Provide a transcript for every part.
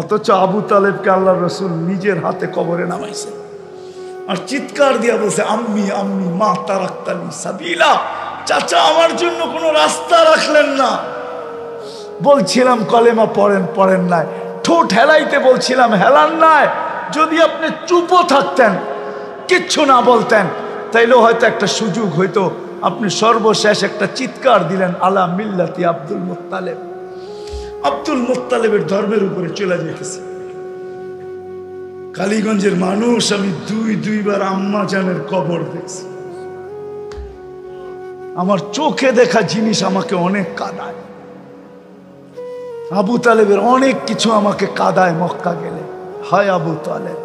অথচ আবু তালেবকে আল্লাহ রসুল নিজের হাতে কবরে নামাইছে আর চিৎকার দিয়া বলছে, আম্মি আম্মি মা তারাক্তানি সাবিলা, চাচা আমার জন্য কোনো রাস্তা রাখলেন না। বলছিলাম কলেমা পড়েন, পড়েন নাই। ঠোঁট হেলাইতে বলছিলাম, হেলান নাই। যদি আপনি চুপও থাকতেন, কিচ্ছু না বলতেন, তাইলেও হয়তো একটা সুযোগ হইতো। আপনি সর্বশেষ একটা চিৎকার দিলেন, আলা মিল্লাতি আব্দুল মুত্তালেব। আব্দুল মুত্তালেবের ধর্মের উপরে চলে যেতেছে। কালীগঞ্জের মানুষ, আমি দুইবার আম্মা জানের কবর দেখছি। আমার চোখে দেখা জিনিস আমাকে অনেক কাঁদায়। আবু তালেবের অনেক কিছু আমাকে কাঁদায় মক্কা গেলে। হায় আবু তালেব,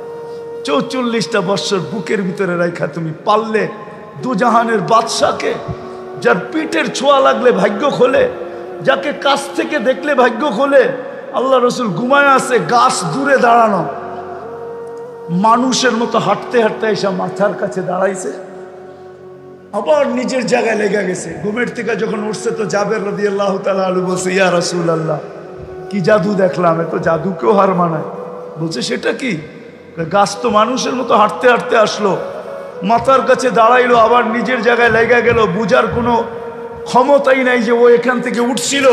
44টা বৎসর বুকের ভিতরে রাখা তুমি পারলে দুজাহানের বাদশাকে, যার পিঠের ছোঁয়া লাগলে ভাগ্য খোলে, যাকে কাছ থেকে দেখলে ভাগ্য খোলে। আল্লাহ রসুল ঘুমায় আছে, গাছ দূরে দাঁড়ানো, মানুষের মতো হাঁটতে হাঁটতে এসে মাথার কাছে দাঁড়াইছে, আবার নিজের জায়গায় লেগে গেছে। ঘুমের থেকে যখন উঠছে তো জাবের রাদিয়াল্লাহু তাআলা আনহু বলছে, ইয়া রাসূলুল্লাহ, কি জাদু দেখলাম, এত জাদুকেও হার মানায়। বলছে সেটা কি? গাছ তো মানুষের মতো হাঁটতে হাঁটতে আসলো, মাথার কাছে দাঁড়াইলো, আবার নিজের জায়গায় লেগে গেল। বুঝার কোনো ক্ষমতাই নাই যে ও এখান থেকে উঠছিল।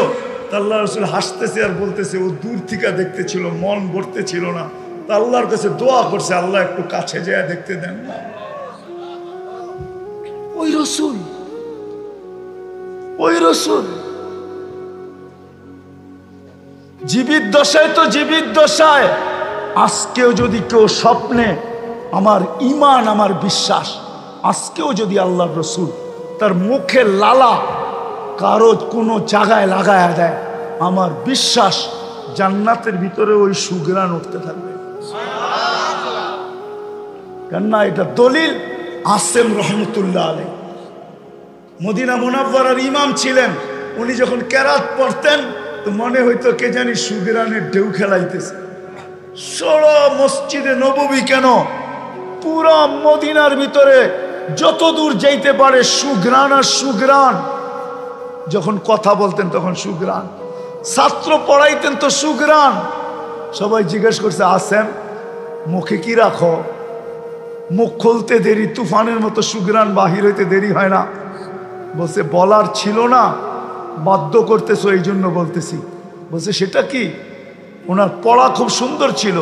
আল্লাহ রাসূল হাসতেছে আর বলতেছে, ও দূর থেকে দেখতেছিল, মন ভরতে ছিল না। তা আল্লাহর কাছে দোয়া করছে, আল্লাহ একটু কাছে যায় দেখতে দেন না। ওই রসুল, ওই রসুল জীবিত দশায় তো জীবিত দশায়। আজকেও যদি কেউ স্বপ্নে, আমার ঈমান, আমার বিশ্বাস, আজকেও যদি আল্লাহর রসুল তার মুখে লালা কারো কোনো জায়গায় লাগায়া দেয়, আমার বিশ্বাস জান্নাতের ভিতরে ওই সুঘ্রাণ উঠতে থাকবে। কেননা এটা দলিল। আসেম রহমতুল্লাহ আলাইহি মদিনা মুনাওয়ারার ইমাম ছিলেন। উনি যখন কেরাত পড়তেন তো মনে হইতো কে জানি সুঘ্রাণের ঢেউ খেলাইতেছে। সারা মসজিদে নববী কেন, পুরা মদিনার ভিতরে যত দূর যাইতে পারে সুঘ্রাণ আর সুঘ্রাণ। যখন কথা বলতেন তখন সুঘ্রাণ, ছাত্র পড়াইতেন তো সুঘ্রাণ। সবাই জিজ্ঞেস করছে, আসেম মুখে কি রাখো? মুখ খুলতে দেরি, তুফানের মতো সুঘ্রাণ বাহির হইতে দেরি হয় না। বলছে বলার ছিল না, বাধ্য করতেছো এই জন্য বলতেছি। বলছে সেটা কি? ওনার পড়া খুব সুন্দর ছিল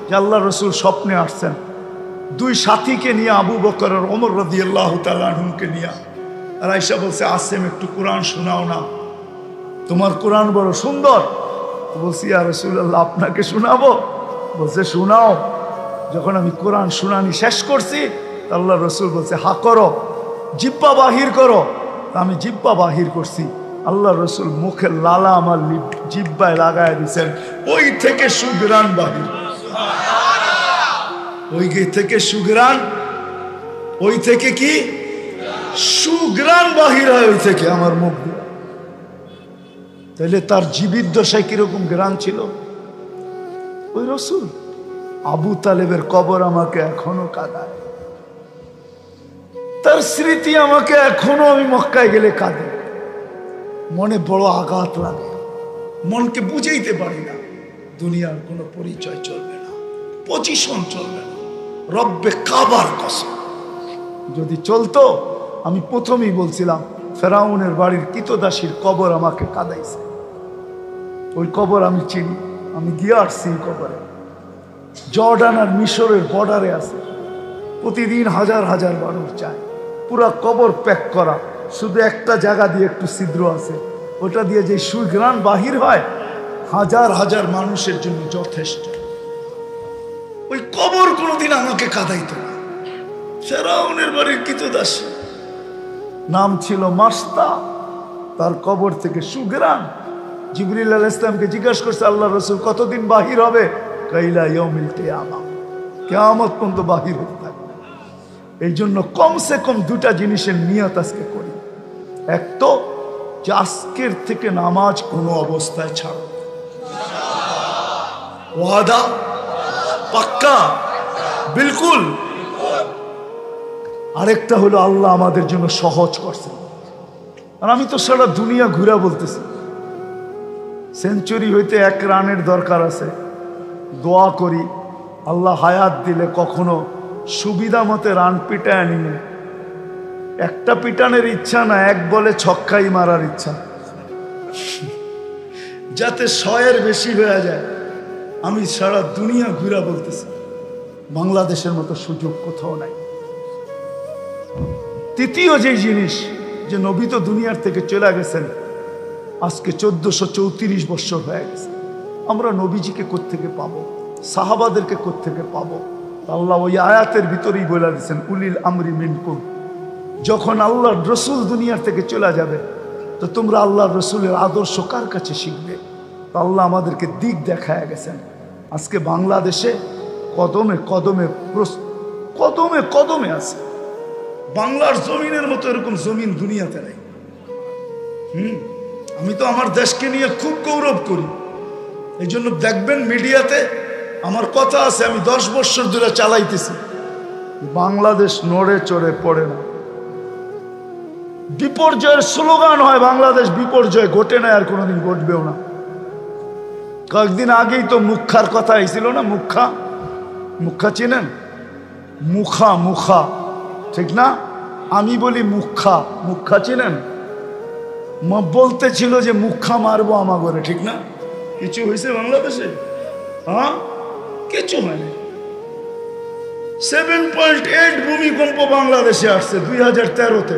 যে আল্লাহ রসুল স্বপ্নে আসছেন দুই সাথীকে নিয়ে, আবু বকর আর ওমর রাদিয়াল্লাহু তাআলা আনহুকে নিয়ে। আর আয়েশা বলছে, আসেম একটু কোরআন শোনাও না, তোমার কোরআন বড় সুন্দর। বলছি, ইয়া রাসূলুল্লাহ আপনাকে শোনাবো? বলছে শোনাও। যখন আমি কোরআন শুনানি শেষ করছি, আল্লাহ রসুল বলছে হা করো, জিব্বা বাহির করো। আমি জিব্বা বাহির করছি। আল্লাহ রসুল মুখের লালা আমার জিব্বায় লাগায় দিচ্ছেন। ওই থেকে সুঘ্রাণ বাহির, ওই থেকে সুঘ্রাণ, ওই থেকে কি সুঘ্রাণ বাহির হয়, ওই থেকে আমার মুখ দিয়ে। তাহলে তার জীবিত দশায় কিরকম ঘ্রাণ ছিল ওই রসুল। আবু তালেবের কবর আমাকে এখনো কাঁদায়, তার স্মৃতি আমাকে এখনো, আমি মক্কায় গেলে কাঁদে, মনে বড় আঘাত লাগে। মনকে বুঝাইতে পারি না, দুনিয়ার কোনো পরিচয় চলবে না, পজিশন চলবে না। রব্বে কাবার কসম যদি চলতো, আমি প্রথমেই বলছিলাম ফেরাউনের বাড়ির কিতদাসীর কবর আমাকে কাঁদাইছে। ওই কবর আমি চিনি, আমি গিয়ে আসছি কবরে। জর্ডান আর মিশরের বর্ডারে আছে, প্রতিদিন হাজার হাজার মানুষ যায়। পুরা কবর প্যাক করা, শুধু একটা জায়গা দিয়ে একটু ছিদ্র আছে, ওটা দিয়ে যে সুঘ্রাণ বাহির হয়, হাজার হাজার মানুষের জন্য যথেষ্ট। ওই কবর কোনোদিন আমাকে কাঁদাইতো না। ফেরাউনের বাড়ির কিতদাসী, নাম ছিল মাস্তা, তার কবর থেকে সুঘ্রাণ। জিবরিল আলাইহিস সালামকে জিজ্ঞাসা করছে, আল্লাহ রসুল কতদিন বাহির হবে? কাইলা ইয়াউমিল কিয়ামা, কিয়ামত পর্যন্ত বাহির হতে থাকবে। এই জন্য কমসে কম দুটা জিনিসের নিয়ত আজকে করি। এক তো যে আজকের থেকে নামাজ কোনো অবস্থায় ছাড়ো, ওয়াদা পাক্কা বিলকুল। আরেকটা হলো আল্লাহ আমাদের জন্য সহজ করছেন। আর আমি তো সারা দুনিয়া ঘুরে বলতেছি, সেঞ্চুরি হইতে 1 রানের দরকার আছে, দোয়া করি আল্লাহ হায়াত দিলে কখনো সুবিধা মতে রান পিটায় নিয়ে, একটা পিটানের ইচ্ছা না, এক বলে ছক্কাই মারার ইচ্ছা, যাতে 100-এর বেশি হয়ে যায়। আমি সারা দুনিয়া ঘুরা বলতেছি বাংলাদেশের মতো সুযোগ কোথাও নাই। তৃতীয় যে জিনিস, যে নবী তো দুনিয়ার থেকে চলে গেছেন, আজকে 1434 বছর হয়ে গেছে। আমরা নবীজিকে কোত্থেকে পাবো, সাহাবাদেরকে কোত্থেকে পাবো? আল্লাহ ওই আয়াতের ভিতরেই বলে দিয়েছেন, উলিল আমরি মিনকুম। যখন আল্লাহর রসুল দুনিয়ার থেকে চলে যাবে, তো তোমরা আল্লাহর রসুলের আদর্শ কার কাছে শিখবে? তো আল্লাহ আমাদেরকে দিক দেখায় গেছেন। আজকে বাংলাদেশে কদমে কদমে কদমে কদমে আছে। বাংলার জমিনের মতো এরকম জমিন দুনিয়াতে নাই। আমি তো আমার দেশকে নিয়ে খুব গৌরব করি। এই জন্য দেখবেন মিডিয়াতে আমার কথা আছে, আমি 10 বছর ধরে চালাইতেছি। বাংলাদেশ নড়ে চড়ে পড়ে না। বিপর্যয়ের স্লোগান হয় বাংলাদেশ বিপর্যয়, ঘটে না, আর কোনোদিন ঘটবেও না। কয়েকদিন আগেই তো মুখার কথা হয়েছিল না, মুখা, মুখা চিনেন? মুখা, মুখা, ঠিক না? আমি বলি মুখা, মুখা চিনেন? বলতেছিল যে মুখা মারবো আমাগরে, ঠিক না? কিছু হয়েছে বাংলাদেশে? হ্যাঁ, কিছু হয়নি। 7.8 ভূমিকম্প বাংলাদেশে আসছে 2013-তে,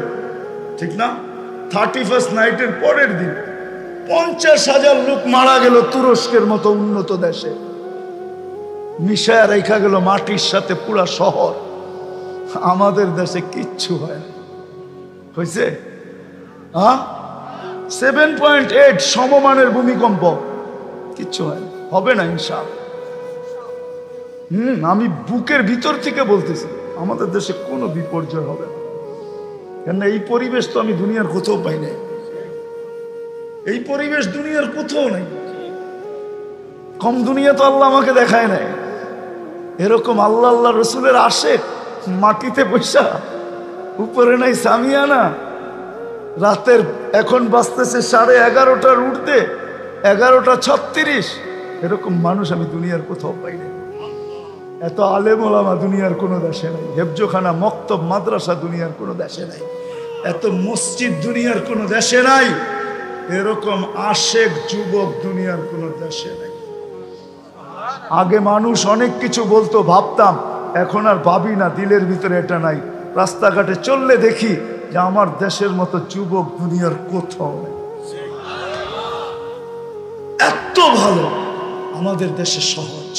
ঠিক না? 31st নাইটের পরের দিন 50,000 লোক মারা গেল তুরস্কের মতো উন্নত দেশে। মিশায় রেখা গেল মাটির সাথে পুরা শহর। আমাদের দেশে কিচ্ছু হয় না। হয়েছে? 7.8 সমমানের ভূমিকম্প, কিচ্ছু হয় না, হবে না ইনশাআল্লাহ। আমি বুকের ভিতর থেকে বলতেছি, আমাদের দেশে কোনো বিপর্যয় হবে না। কেন, এই পরিবেশ তো আমি দুনিয়ার কোথাও পাই নাই। এই পরিবেশ দুনিয়ার কোথাও নাই। কম দুনিয়া তো আল্লাহ আমাকে দেখায় নাই। এরকম আল্লাহ আল্লাহ রসুলের আশেক মাটিতে বৈশা, উপরে নাই সামিয়ানা, রাতের এখন বাজতেছে 11:30 উঠতে 11:36, এরকম মানুষ আমি দুনিয়ার কোথাও পাই নাই। এত আলেম ওলামা দুনিয়ার কোনো দেশে নাই। হেফজোখানা, মক্তব, মাদ্রাসা দুনিয়ার কোনো দেশে নাই। এত মসজিদ দুনিয়ার কোনো দেশে নাই। এরকম আশেক যুবক দুনিয়ার কোনো দেশে নাই। আগে মানুষ অনেক কিছু বলতো, ভাবতাম, এখন আর ভাবি না, দিলের ভিতরে এটা নাই। রাস্তাঘাটে চললে দেখি যে আমার দেশের মতো যুবক দুনিয়ার কোথাও নেই। এত ভালো আমাদের দেশে সহজ।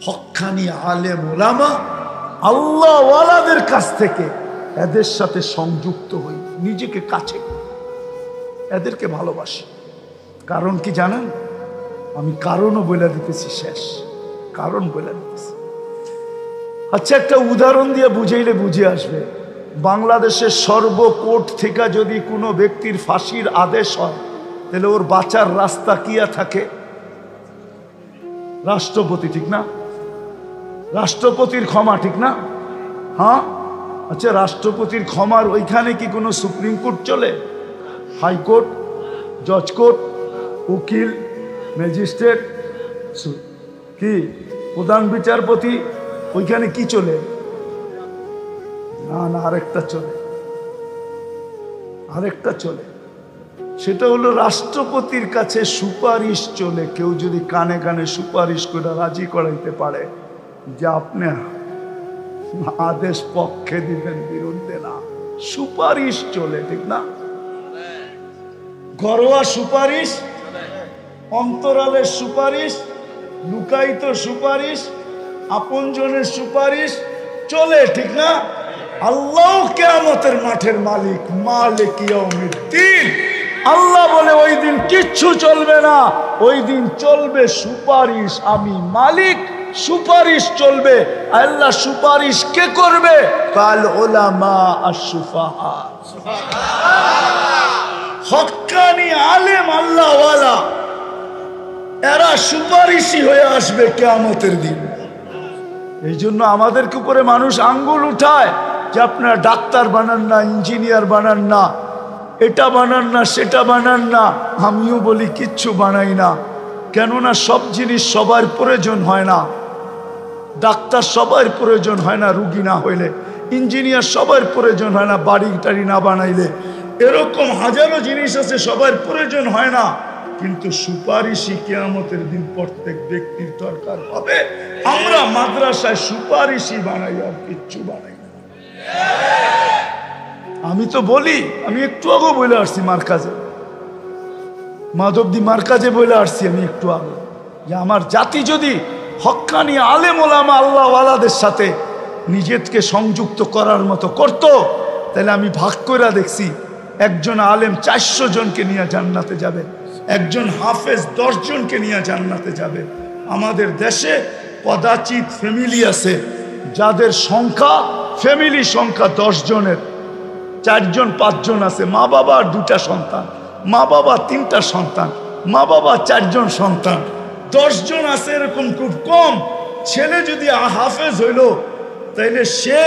হক্কানি আলেম ওলামা আল্লাহ ওয়ালাদের কাছ থেকে এদের সাথে সংযুক্ত হই, নিজেকে কাছে এদেরকে ভালোবাসি। কারণ কি জানেন? আমি কারণও বলে দিতেছি, শেষ কারণ বলে দিতেছি। আচ্ছা, একটা উদাহরণ দিয়ে বুঝাইলে বুঝে আসবে। বাংলাদেশের সর্বকোর্ট থেকে যদি কোনো ব্যক্তির ফাঁসির আদেশ হয়, তাহলে ওর বাঁচার রাস্তা কিয়া থাকে? রাষ্ট্রপতি, ঠিক না? রাষ্ট্রপতির ক্ষমা, ঠিক না? হ্যাঁ, আচ্ছা, রাষ্ট্রপতির ক্ষমার ওইখানে কি কোনো সুপ্রিম কোর্ট চলে? হাইকোর্ট, জজ কোর্ট, উকিল, ম্যাজিস্ট্রেট, কি প্রধান বিচারপতি, ওইখানে কি চলে? না না, আরেকটা চলে, আরেকটা চলে। সেটা হলো রাষ্ট্রপতির কাছে সুপারিশ চলে। কেউ যদি কানে কানে সুপারিশ করে রাজি করাইতে পারে যে আপনি আদেশ পক্ষে দিবেন, বিরুদ্ধে না, সুপারিশ চলে, ঠিক না? ঘরোয়া সুপারিশ, অন্তরালের সুপারিশ, লুকায়িত সুপারিশ, আপনজনের সুপারিশ চলে, ঠিক না? আল্লাহ কিয়ামতের মাঠের মালিক, মালিক ইয়াউমিদ্দিন। আল্লাহ বলে ওই দিন কিচ্ছু চলবে না, ওই দিন চলবে সুপারিশ। আমি মালিক, সুপারিশ চলবে। আল্লাহ সুপারিশ কে করবে? কাল উলামা আশ-শুফাহা, হক্কানি আলেম আল্লাহ ওয়ালা, এরা সুপারিশই হয়ে আসবে কিয়ামতের দিন। এই জন্য আমাদেরকে উপরে মানুষ আঙ্গুল উঠায় যে আপনারা ডাক্তার বানান না, ইঞ্জিনিয়ার বানান না, এটা বানান না, সেটা বানান না। আমিও বলি কিচ্ছু বানাই না। কেননা সব জিনিস সবার প্রয়োজন হয় না। ডাক্তার সবার প্রয়োজন হয় না রুগী না হইলে, ইঞ্জিনিয়ার সবার প্রয়োজন হয় না বাড়ি টাড়ি না বানাইলে, এরকম হাজারো জিনিস আছে সবার প্রয়োজন হয় না, কিন্তু সুপারিশই কিয়ামতের দিন প্রত্যেক ব্যক্তির দরকার হবে। আমরা মাদ্রাসায় সুপারিশই বানাই, আর কিচ্ছু বানাই না। আমি তো বলি, আমি একটু আগে বলে আসছি মার্কাজে, মাধবদী মার্কাজে বলে আসছি আমি একটু আগে, যে আমার জাতি যদি হক্কানি আলেম ওলামা আল্লাহওয়ালাদের সাথে নিজেকে সংযুক্ত করার মতো করত, তাহলে আমি ভাগ করে দেখছি একজন আলেম 400 জনকে নিয়ে জান্নাতে যাবে, একজন হাফেজ 10 জনকে নিয়ে জান্নাতে যাবে। আমাদের দেশে কদাচিৎ ফ্যামিলি আছে যাদের সংখ্যা, ফ্যামিলি সংখ্যা 10 জনের 4 জন 5 জন আছে, মা বাবা আর 2টা সন্তান, মা বাবা 3টা সন্তান, মা বাবা 4 জন সন্তান, 10 জন আছে এরকম খুব কম। ছেলে যদি হাফেজ হইল, তাইলে সে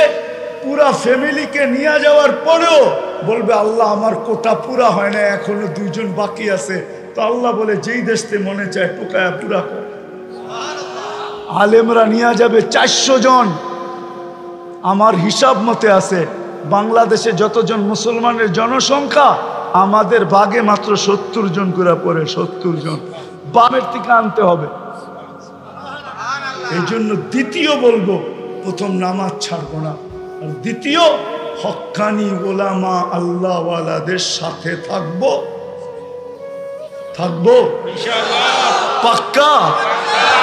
পুরা ফ্যামিলিকে নিয়ে যাওয়ার পরেও বলবে আল্লাহ আমার কোটা পুরা হয় না, এখনো 2 জন বাকি আছে। তো আল্লাহ বলে যেই দেশতে মনে চায় টোকায়া পুরা কর। আলেমরা নিয়ে যাবে 400 জন। আমার হিসাব মতে আছে বাংলাদেশে যতজন মুসলমানের জনসংখ্যা, আমাদের ভাগে মাত্র 70 জন করে পড়ে, 70 জন। বামের থেকে আনতে হবে। এই জন্য দ্বিতীয় বলবো, প্রথম নামাজ ছাড়বো না, আর দ্বিতীয় হক্কানি ওলামা আল্লাহওয়ালাদের সাথে থাকবো। থাকবো পাক্কা?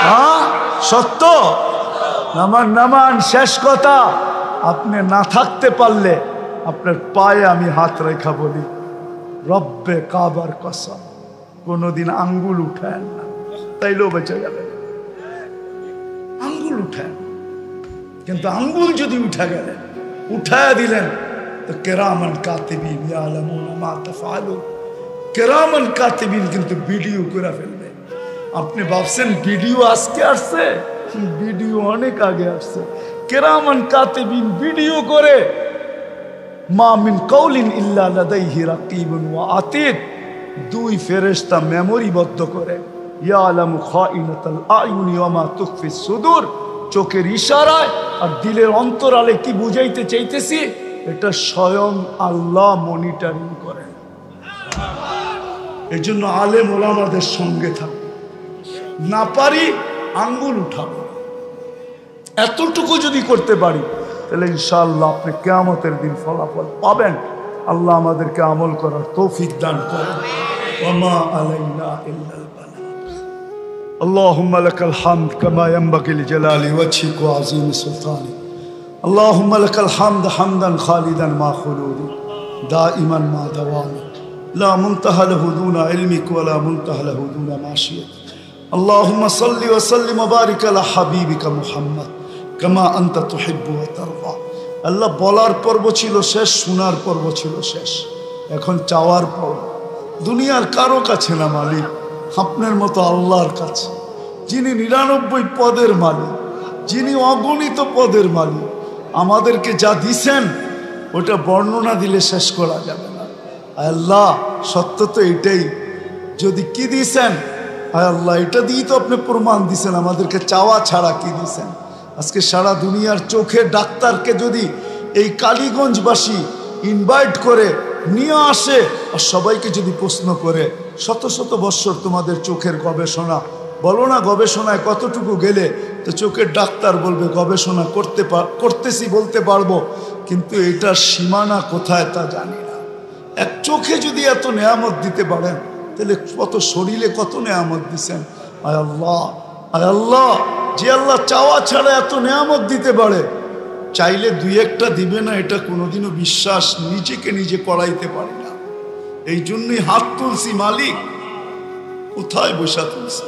হ্যাঁ সত্য? নামান শেষ কথা। আপনি না থাকতে পারলে আপনার পায়ে আমি হাত রেখা বলি, রব্বে কাবার কসম, কোনোদিন আঙ্গুল উঠায় না, তাইলেও বেঁচে যাবে। আঙ্গুল উঠায়, কিন্তু আঙ্গুল যদি উঠা গেলে, উঠায় দিলেন, তো কেরামান কাতিবিন ইয়ালামুনা মা তাফআলুন, কেরামান কাতিবিন কিন্তু ভিডিও করে ফেলবে। আপনি ভাবছেন ভিডিও আজকে আসছে? ভিডিও অনেক আগে আসছে। কেরামান কাতিবিন ভিডিও করে, মা মিন কাউলিন ইল্লা লাদাইহি রাকিবুন ওয়া আতীদ, 2 ফেরেশতা মেমোরিবদ্ধ করে, ইয়ালামু খাইনাতাল আয়ুনি ওয়া মা তুখফিস সুদূর, চোখের ইশারায় আর দিলের অন্তরালে কি বুঝাইতে চাইতেছি এটা স্বয়ং আল্লাহ মনিটরিং করেন। এই জন্য আলেম ওলামাদের সঙ্গে থাকবে। না পারি আঙ্গুল উঠাবো, এতটুকু যদি করতে পারি তাহলে ইনশাআল্লাহ আপনি কিয়ামতের দিন ফলাফল পাবেন। আল্লাহ আমাদেরকে আমল করার তৌফিক দান করেন। ওয়া আলাইনা ইল্লাল বালাগ। আল্লাহুম্মা লাকাল হামদ কামা ইয়ানবাগি লিজালালি ওয়াজহিক ওয়া আযীমি সুলতানিক। আল্লাহুম্মা লাকাল হামদ হামদান খালিদান মা খুলুদি দাইমান মা দাওয়ামিক লা মুনতাহা লাহু দুনা ইলমিক ওয়া লা মুনতাহা লাহু দুনা মাশিয়াতিক। আল্লাহুম্মা সাল্লি ওয়া সাল্লিম ওয়া বারিক আলা হাবিবিকা মুহাম্মদ কামা আনতা তুহিব্বু ওয়া তারদা। আল্লাহ বলার পর্ব ছিল শেষ, শোনার পর্ব ছিল শেষ, এখন চাওয়ার পর্ব। দুনিয়ার কারো কাছে না মালিক, আপনার মতো আল্লাহর কাছে, যিনি 99 পদের মালিক, যিনি অগণিত পদের মালিক। আমাদেরকে যা দিছেন ওটা বর্ণনা দিলে শেষ করা যাবে না। আল্লাহ সত্য তো এটাই, যদি কি দিছেন আল্লাহ এটা দিয়ে তো আপনি প্রমাণ দিছেন, আমাদেরকে চাওয়া ছাড়া কি দিছেন। আজকে সারা দুনিয়ার চোখের ডাক্তারকে যদি এই কালীগঞ্জবাসী ইনভাইট করে নিয়ে আসে আর সবাইকে যদি প্রশ্ন করে, শত শত বৎসর তোমাদের চোখের গবেষণা, বলো না গবেষণায় কতটুকু গেলে, তো চোখের ডাক্তার বলবে গবেষণা করতেছি বলতে পারবো, কিন্তু এটার সীমানা কোথায় তা জানি না। এক চোখে যদি এত নেয়ামত দিতে পারেন, তাহলে কত শরীরে কত নেয়ামত দিছেন। আয় আল্লাহ, আয় আল্লাহ, যে আল্লাহ চাওয়া ছাড়া এত নেয়ামত দিতে পারে, চাইলে 2-1টা দিবে না এটা কোনোদিনও বিশ্বাস নিজেকে নিজে করাইতে পারি না। এই জন্যই হাত তুলছি মালিক, কোথায় বসা তুলছি,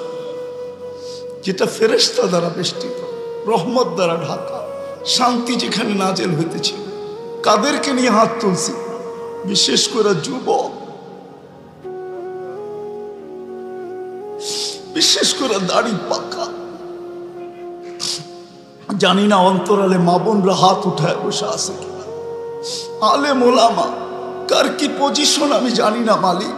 যেটা ফেরেশতা দ্বারা বেষ্টিত, রহমত দ্বারা ঢাকা, শান্তি যেখানে নাজেল হইতেছিল। কাদেরকে নিয়ে হাত তুলছি? বিশেষ করে যুবক, বিশেষ করে দাড়ি পাকা। জানি না অন্তরালে মা বোনরা হাত উঠায় বসে আছে কিনা। আলেম ওলামা, কার কি পজিশন আমি জানি না মালিক,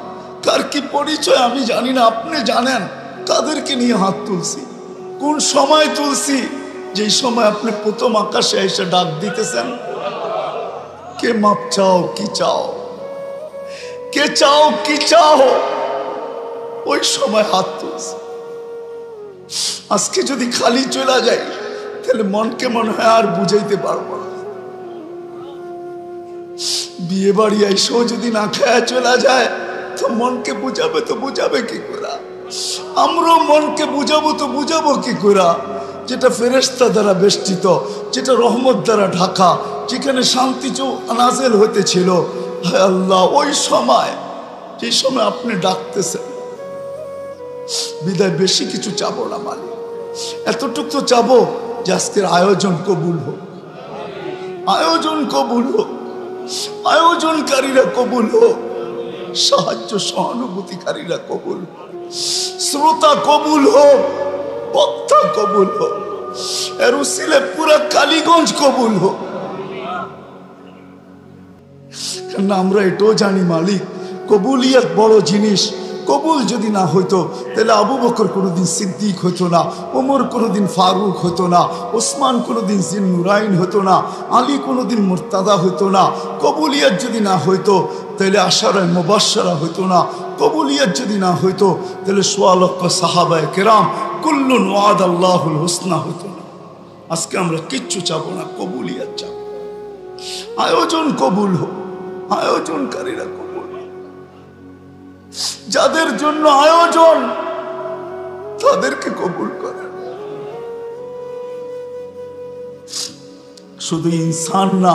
কার কি পরিচয় আমি জানি না, আপনি জানেন। কাদেরকে নিয়ে হাত তুলছি, কোন সময় তুলছি, যেই সময় আপনি প্রথম আকাশে এসে ডাক দিতেছেন, কে মাপ চাও কি চাও, কে চাও কি চাও, ওই সময় হাত তুলছি। আজকে যদি খালি চলে যায় তাহলে মনকে মনে হয় আর বুঝাইতে পারবো না। বিয়ে বাড়ি এসেও যদি না খায়া চলে যায় তো মনকে বুঝাবে, তো বুঝাবে কি করে? আমরাও মনকে বুঝাবো তো বুঝাবো কি করে? যেটা ফেরেশতা দ্বারা বেষ্টিত, যেটা রহমত দ্বারা ঢাকা, যেখানে শান্তি নাযিল হতেছিল। হায় আল্লাহ, ওই সময় যে সময় আপনি ডাকতেছেন, বিদায় বেশি কিছু চাবো না মালিক, এতটুকু তো চাবো যে আজকের আয়োজন কবুল হোক, আয়োজন কবুল হোক, আয়োজনকারীরা কবুল হোক, সাহায্য সহানুভূতিকারীরা কবুল হোক, শ্রোতা কবুল হোক, বক্তা কবুল হোক, এর উসিলে পুরা কালীগঞ্জ কবুল হোক। না, আমরা এটাও জানি মালিক, কবুলিয়ত বড় জিনিস। কবুল যদি না হইতো তাহলে আবু বকর কোনোদিন সিদ্দিক হতো না, ওমর কোনোদিন ফারুক হতো না, ওসমান কোনোদিন জিন্নুরাইন হতো না, আলী কোনোদিন মুর্তাদা হতো না। কবুলিয়ত যদি না হইতো তাহলে আশারায়ে মুবাশশারা হইতো না। কবুলিয়ত যদি না হইতো তাহলে সোয়া লক্ষ সাহাবায়ে কেরাম কুল্লুন ওয়াদাল্লাহুল হুসনা হইতো না। আজকে আমরা কিচ্ছু চাবো না, কবুলিয়ত চাবো। আয়োজন কবুল হোক, আয়োজনকারীরা কবুল, যাদের জন্য আয়োজন তাদেরকে কবুল করেন। শুধু ইনসান না,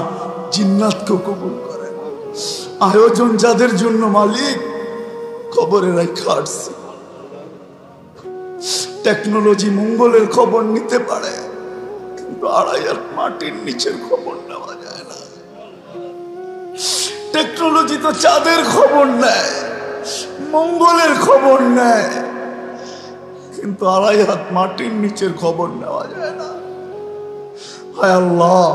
জিন্নাতকেও কবুল করেন। আয়োজন যাদের জন্য মালিক, খবরে রাখা আসছে। টেকনোলজি মঙ্গলের খবর নিতে পারে, কিন্তু 2.5 হাত মাটির নিচের খবর নেওয়া যায় না। টেকনোলজি তো চাঁদের খবর নেয়, মঙ্গলের খবর নেয়, কিন্তু 2.5 হাত মাটির নিচের খবর নেওয়া যায় না। হায় আল্লাহ,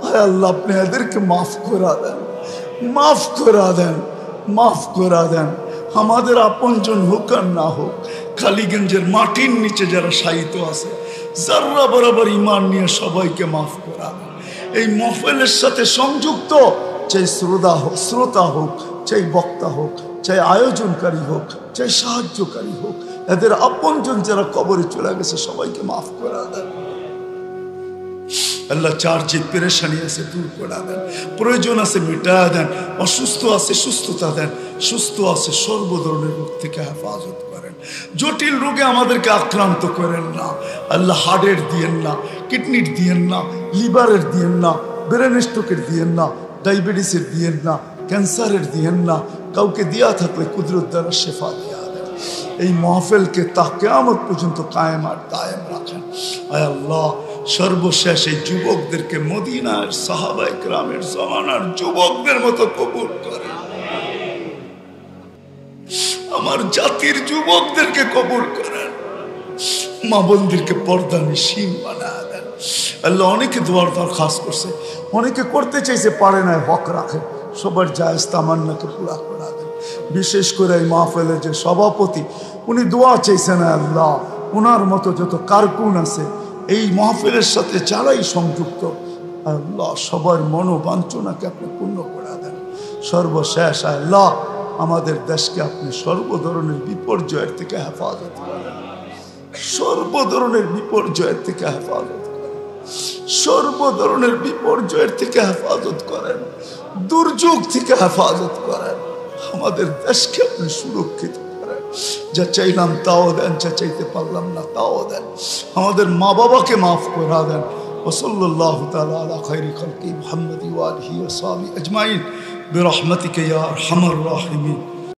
হায় আল্লাহ, আপনি এদেরকে মাফ করে দেন, মাফ করে দেন, মাফ করে দেন। আমাদের আপনজন হোক আর না হোক, কালীগঞ্জের মাটির নিচে যারা শায়িত আছে, যারা বরাবর ঈমান নিয়ে সবাইকে মাফ করে দেন। এই মাহফিলের সাথে সংযুক্ত চাই শ্রোতা হোক, চাই বক্তা হোক, চাই আয়োজনকারী হোক, চাই সাহায্যকারী হোক, এদের আপনজন যারা কবরে চলে গেছে সবাইকে মাফ করে দেন। আল্লাহ যার যে পেরেশানি আছে দূর করে দেন, প্রয়োজন আছে মিটা দেন, অসুস্থ আছে সুস্থতা দেন, সুস্থ আছে সর্ব ধরনের রোগ থেকে হেফাজত করেন। জটিল রোগে আমাদেরকে আক্রান্ত করেন না আল্লাহ। হার্টের দিয়েন না, কিডনির দিয়েন না, লিভারের দিয়েন না, ব্রেন স্ট্রোকের দিয়েন না, ডায়াবেটিসের দিয়েন না, ক্যান্সারের দিয়েন না। কাউকে দিয়া থাকলে কুদরত দ্বারা শেফা দিয়া দেন। এই মাহফিলকে তা কিয়ামত পর্যন্ত কায়েম আর দায়েম রাখেন। আয় আল্লাহ, সর্বশেষ এই যুবকদেরকে মদিনার সাহাবায়ে কেরামের জামানার যুবকদের মতো কবুল করেন। আমার জাতির যুবকদেরকে কবুল করেন। মা বোনদেরকে পর্দা নিশীন বানায় দেন। আল্লাহ, অনেকে দোয়ার দরখাস্ত করছে, অনেকে করতে চাইছে পারে না, হক রাখে। সবার জায়েজ তামান্নাকে পুরা করে দেন। বিশেষ করে এই মাহফিলের যে সভাপতি, উনি দোয়া চাইছেন আল্লাহ, ওনার মতো যত কারকুন আছে এই মাহফিলের সাথে যারাই সংযুক্ত, আল্লাহ সবার মনোবাঞ্ছনাকে আপনি পূর্ণ করে দেন। সর্বশেষ আল্লাহ, আমাদের দেশকে আপনি সর্ব ধরনের বিপর্যয়ের থেকে হেফাজত করেন, সর্ব ধরনের বিপর্যয়ের থেকে হেফাজত করেন, সর্ব ধরনের বিপর্যয়ের থেকে হেফাজত করেন, দুর্যোগ থেকে হেফাজত করেন। আমাদের দেশকে আপনি সুরক্ষিত করেন। যা চাইলাম তাও দেন, যা চাইতে পারলাম না তাও দেন। আমাদের মা বাবাকে মাফ করে দেন। ওসল্লাল্লাহু তাআলা আলা খায়রি খালকি মুহাম্মাদি ওয়া আলিহি ওয়া সাহবিহি আজমাইন বিরহমাতিকা ইয়া আরহামার রাহিমিন।